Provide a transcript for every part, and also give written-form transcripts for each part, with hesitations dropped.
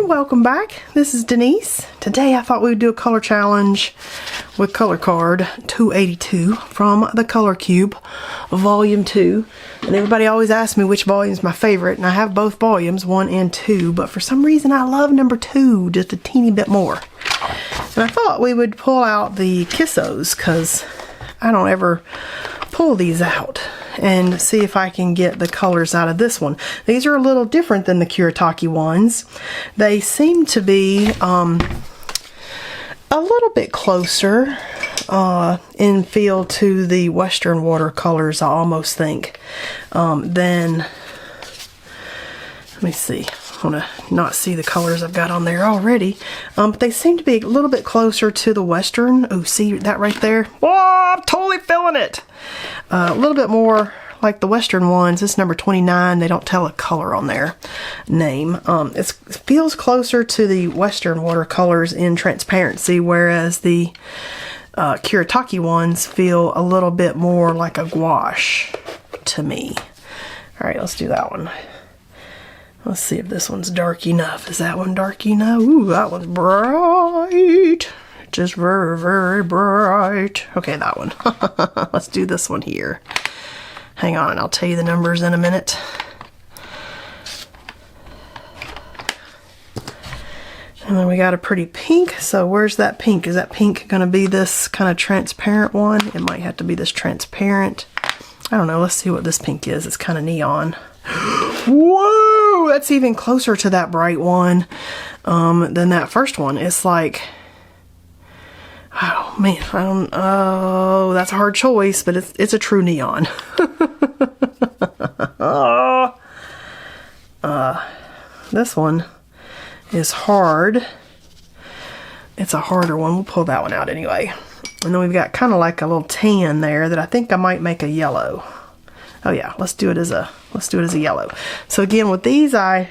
welcome back. This is Denise. Today I thought we would do a color challenge with color card 282 from the Color Cube volume 2. And everybody always asks me which volume is my favorite, and I have both volumes, 1 and 2, but for some reason I love number 2 just a teeny bit more. And I thought we would pull out the Kissohs because I don't ever pull these out, and see if I can get the colors out of this one. These are a little different than the Kuretake ones. They seem to be a little bit closer in feel to the Western watercolors, I almost think, than, let me see, I want to not see the colors I've got on there already, but they seem to be a little bit closer to the Western. Oh, see that right there? Oh, I'm totally feeling it! A little bit more like the Western ones. This number 29, they don't tell a color on their name. It feels closer to the Western watercolors in transparency, whereas the Kuretake ones feel a little bit more like a gouache to me. Alright, let's do that one. Let's see if this one's dark enough. Is that one dark enough? Ooh, that one's bright. Just very, very bright. Okay, that one. Let's do this one here. Hang on, I'll tell you the numbers in a minute. And then we got a pretty pink. So where's that pink? Is that pink going to be this kind of transparent one? It might have to be this transparent. I don't know. Let's see what this pink is. It's kind of neon. Whoa! That's even closer to that bright one than that first one. It's like... oh man, I don't. Oh, that's a hard choice, but it's a true neon. This one is hard. It's a harder one. We'll pull that one out anyway. And then we've got kind of like a little tan there that I think I might make a yellow. Oh yeah, let's do it as a yellow. So again, with these, I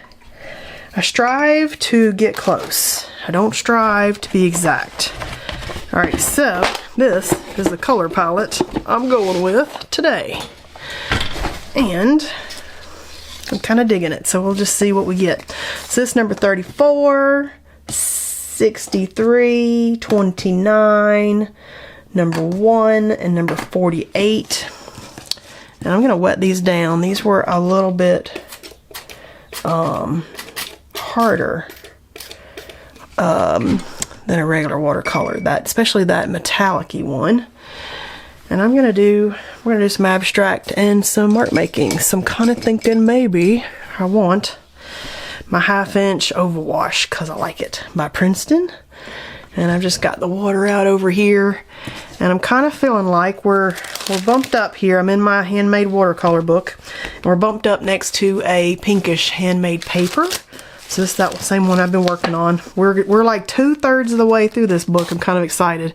strive to get close. I don't strive to be exact. Alright, so this is the color palette I'm going with today. And I'm kind of digging it, so we'll just see what we get. So this number 34, 63, 29, number 1, and number 48. And I'm going to wet these down. These were a little bit harder than a regular watercolor, especially that metallic-y one. And we're gonna do some abstract and some art making. So I'm kind of thinking maybe I want my 1/2" oval wash because I like it, by Princeton. And I've just got the water out over here, and I'm kind of feeling like we're bumped up here. I'm in my handmade watercolor book, and we're bumped up next to a pinkish handmade paper. So this is that same one I've been working on. We're like 2/3 of the way through this book. I'm kind of excited.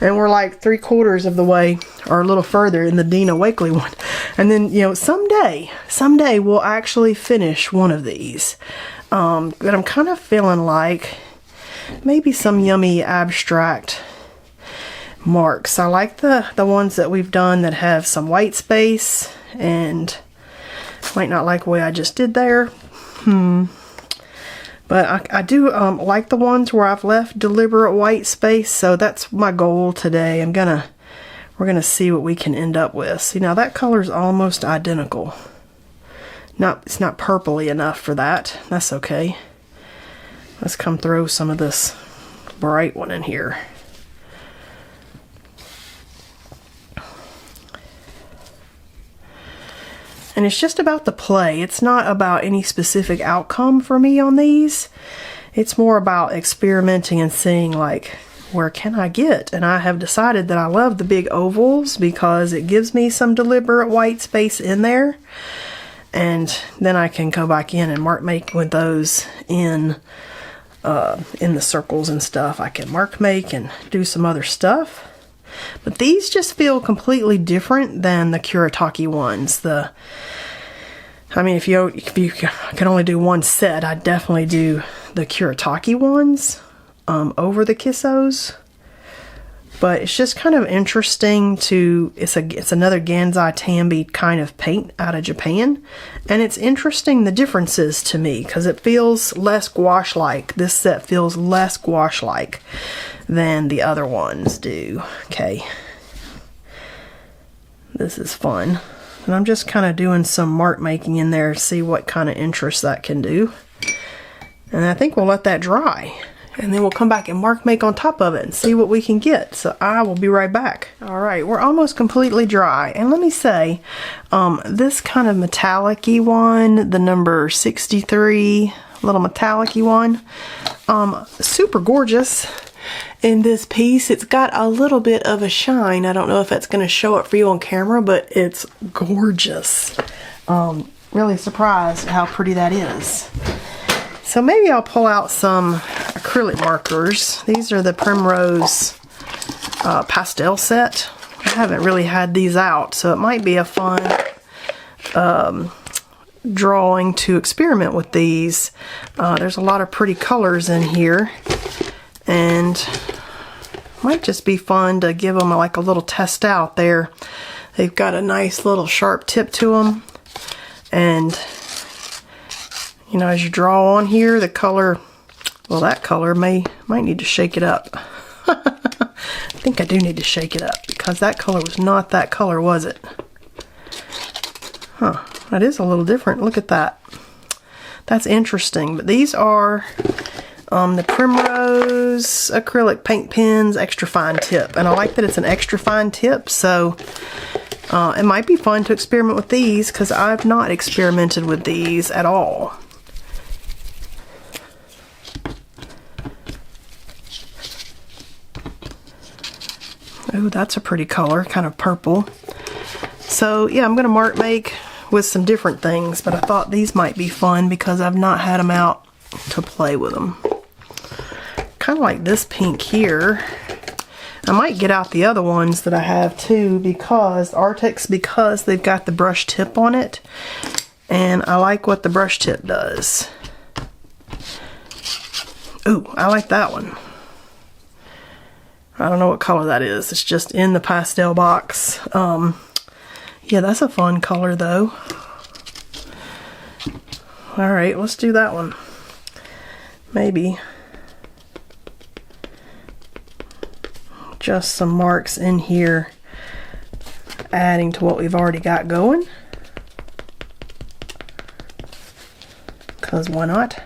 And we're like 3/4 of the way, or a little further, in the Dina Wakley one. And then, you know, someday we'll actually finish one of these. But I'm kind of feeling like maybe some yummy abstract marks. I like the ones that we've done that have some white space, and might not like the way I just did there. But I do like the ones where I've left deliberate white space, so that's my goal today. We're gonna see what we can end up with. See, now that color's almost identical. It's not purpley enough for that. That's okay. Let's come throw some of this bright one in here. And it's just about the play. It's not about any specific outcome for me on these. It's more about experimenting and seeing, like, where can I get? And I have decided that I love the big ovals because it gives me some deliberate white space in there. And then I can go back in and mark make with those in the circles and stuff. I can mark make and do some other stuff. But these just feel completely different than the Kuretake ones. I mean, if you can only do one set, I'd definitely do the Kuretake ones over the Kissohs. But it's just kind of interesting to, it's another Gansai Tambi kind of paint out of Japan. And it's interesting the differences to me because it feels less gouache-like. This set feels less gouache-like than the other ones do. Okay. This is fun. And I'm just kind of doing some mark making in there to see what kind of interest that can do. And I think we'll let that dry. And then we'll come back and mark make on top of it and see what we can get. So I will be right back. Alright, we're almost completely dry. And let me say, this kind of metallic-y one, the number 63, little metallic-y one, super gorgeous in this piece. It's got a little bit of a shine. I don't know if that's going to show up for you on camera, but it's gorgeous. Really surprised at how pretty that is. So maybe I'll pull out some acrylic markers. These are the Primrose pastel set. I haven't really had these out, so it might be a fun drawing to experiment with these. There's a lot of pretty colors in here, and might just be fun to give them like a little test out there. They've got a nice little sharp tip to them, and you know, as you draw on here, the color, well, that color might need to shake it up. I think I do need to shake it up because that color was not that color, was it? Huh, that is a little different. Look at that. That's interesting. But these are the Primrose acrylic paint pens, extra fine tip. And I like that it's an extra fine tip, so it might be fun to experiment with these because I've not experimented with these at all. Oh, that's a pretty color, kind of purple. So yeah, I'm going to mark make with some different things, but I thought these might be fun because I've not had them out to play with them. Kind of like this pink here. I might get out the other ones that I have too, because Arctics, because they've got the brush tip on it, and I like what the brush tip does. Ooh, I like that one. I don't know what color that is. It's just in the pastel box. Yeah, that's a fun color though. Alright, let's do that one. Maybe just some marks in here, adding to what we've already got going. Because why not?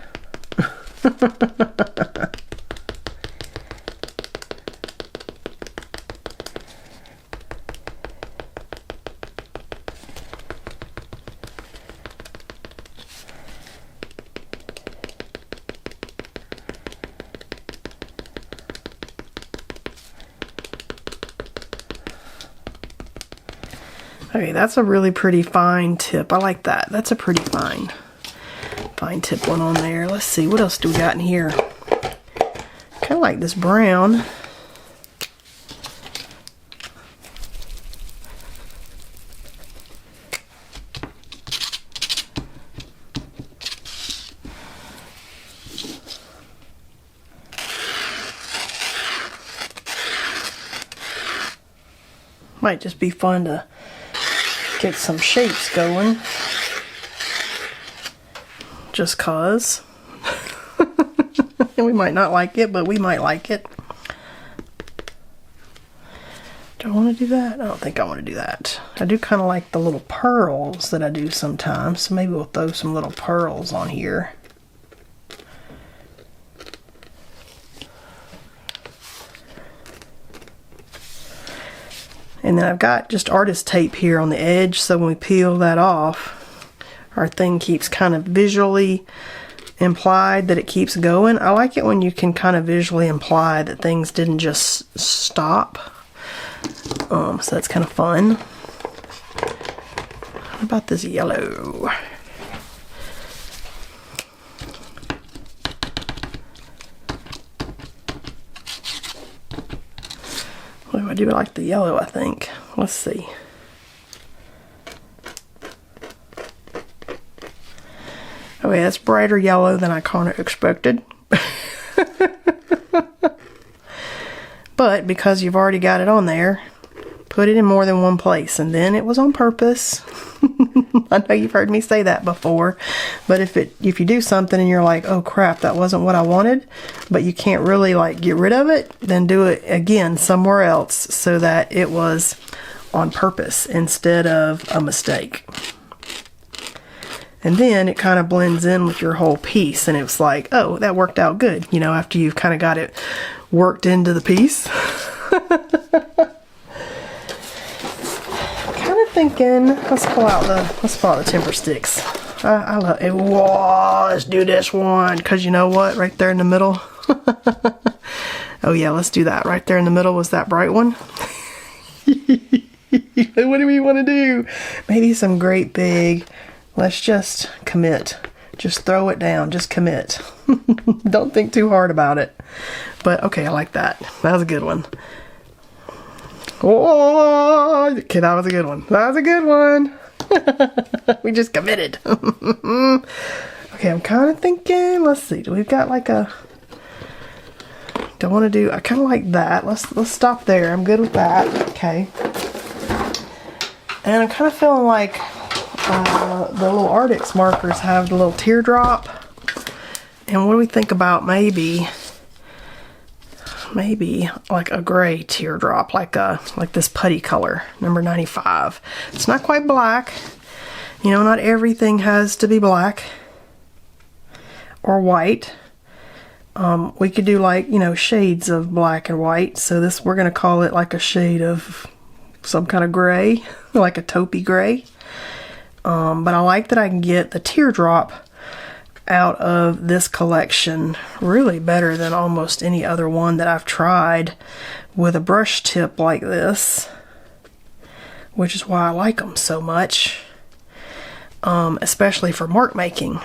Okay, that's a really pretty fine tip. I like that. That's a pretty fine tip one on there. Let's see, what else do we got in here? Kind of like this brown. Might just be fun to get some shapes going, just cause. We might not like it, but we might like it. Do I want to do that? I don't think I want to do that. I do kind of like the little pearls that I do sometimes, so maybe we'll throw some little pearls on here. And then I've got just artist tape here on the edge, so when we peel that off, our thing keeps kind of visually implied that it keeps going. I like it when you can kind of visually imply that things didn't just stop. So that's kind of fun. What about this yellow? Oh, I do like the yellow, I think. Let's see. Okay, that's brighter yellow than I kind of expected. But because you've already got it on there, put it in more than one place. And then it was on purpose. I know you've heard me say that before, but if you do something and you're like, oh crap, that wasn't what I wanted, but you can't really like get rid of it, then do it again somewhere else so that it was on purpose instead of a mistake. And then it kind of blends in with your whole piece, and it's like, oh, that worked out good, you know, after you've kind of got it worked into the piece. Thinking, let's pull out the temper sticks. I love it. Whoa, let's do this one, because you know what, right there in the middle. Oh yeah, let's do that. Right there in the middle was that bright one. What do we want to do? Maybe some great big, let's just commit. Just throw it down, just commit. Don't think too hard about it. But okay, I like that. That was a good one. Oh, okay, that was a good one. That was a good one. We just committed. Okay, I'm kind of thinking, let's see, do we've got like a, don't want to do, I kind of like that. Let's stop there. I'm good with that. Okay. And I'm kind of feeling like the little Artix markers have the little teardrop. And what do we think about maybe like a gray teardrop, like this putty color, number 95. It's not quite black. You know, not everything has to be black or white. We could do like, you know, shades of black and white. So this, we're going to call it like a shade of some kind of gray, like a taupey gray. But I like that I can get the teardrop out of this collection really better than almost any other one that I've tried with a brush tip like this, which is why I like them so much, especially for mark making.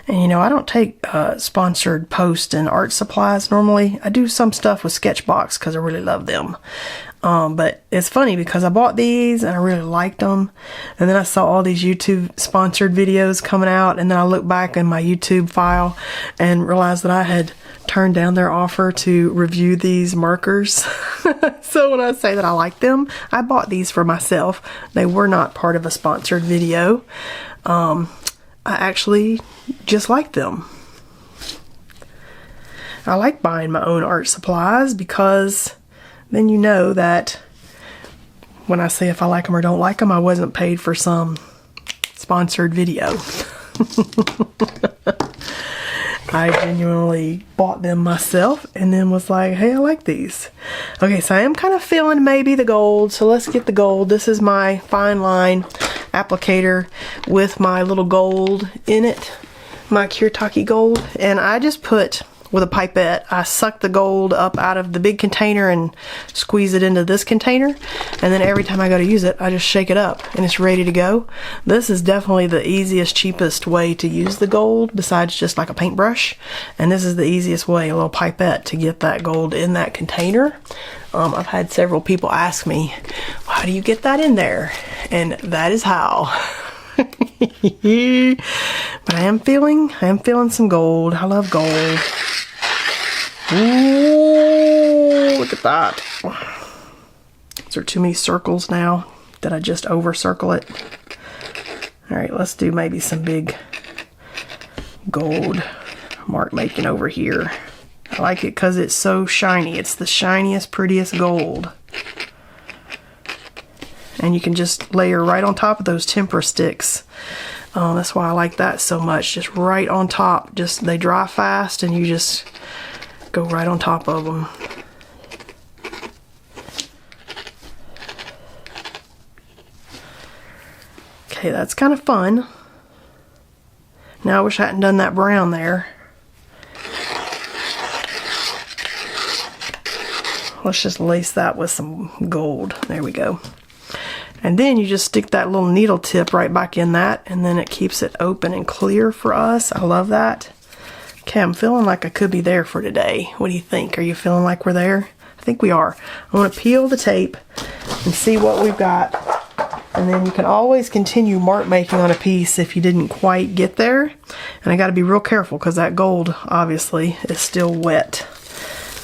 And you know, I don't take sponsored posts and art supplies normally. I do some stuff with Sketchbox because I really love them. But it's funny because I bought these and I really liked them. And then I saw all these YouTube sponsored videos coming out. And then I looked back in my YouTube file and realized that I had turned down their offer to review these markers. So when I say that I like them, I bought these for myself. They were not part of a sponsored video. I actually just like them. I like buying my own art supplies because then you know that when I say if I like them or don't like them, I wasn't paid for some sponsored video. I genuinely bought them myself and then was like, hey, I like these. Okay, so I am kind of feeling maybe the gold, so let's get the gold. This is my fine line applicator with my little gold in it, my Kirtaki gold, and I just put, with a pipette, I suck the gold up out of the big container and squeeze it into this container, and then every time I go to use it, I just shake it up and it's ready to go. This is definitely the easiest, cheapest way to use the gold besides just like a paintbrush, and this is the easiest way, a little pipette, to get that gold in that container. I've had several people ask me, how do you get that in there? And that is how. But I am feeling some gold. I love gold. Ooh, look at that. Is there too many circles now? Did I just over circle it? All right, let's do maybe some big gold mark making over here. I like it because it's so shiny. It's the shiniest, prettiest gold. And you can just layer right on top of those temper sticks. That's why I like that so much. Just right on top. Just, they dry fast and you just go right on top of them. Okay, that's kind of fun. Now I wish I hadn't done that brown there. Let's just lace that with some gold. There we go. And then you just stick that little needle tip right back in that, and then it keeps it open and clear for us. I love that. Okay, I'm feeling like I could be there for today. What do you think? Are you feeling like we're there? I think we are. I want to peel the tape and see what we've got. And then you can always continue mark making on a piece if you didn't quite get there. And I got to be real careful because that gold obviously is still wet.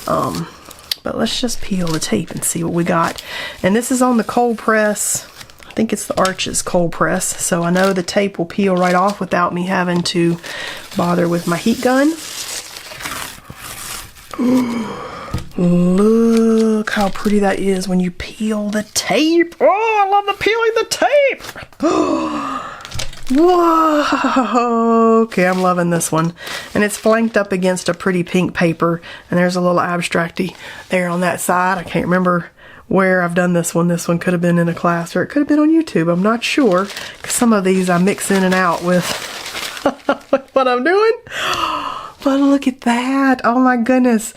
But let's just peel the tape and see what we got. And this is on the cold press. I think it's the Arches cold press. So I know the tape will peel right off without me having to bother with my heat gun. Look how pretty that is when you peel the tape. Oh, I love the peeling the tape. Whoa. Okay, I'm loving this one. And it's flanked up against a pretty pink paper. And there's a little abstracty there on that side. I can't remember where I've done this one. This one could have been in a class or it could have been on YouTube. I'm not sure. Because some of these I mix in and out with what I'm doing. But look at that. Oh my goodness.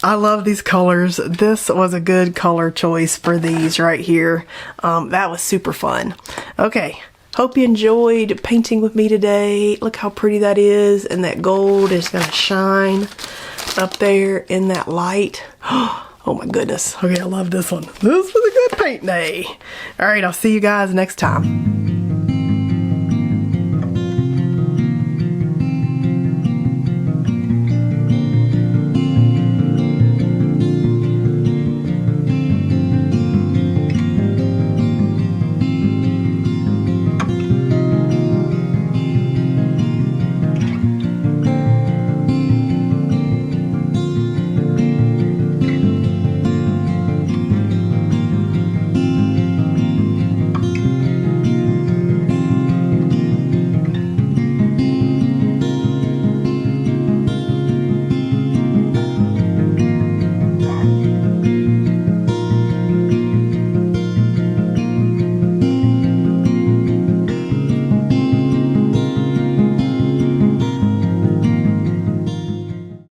I love these colors. This was a good color choice for these right here. That was super fun. Okay, hope you enjoyed painting with me today. Look how pretty that is, and that gold is gonna shine up there in that light. Oh my goodness. Okay, I love this one. This was a good paint day. All right, I'll see you guys next time.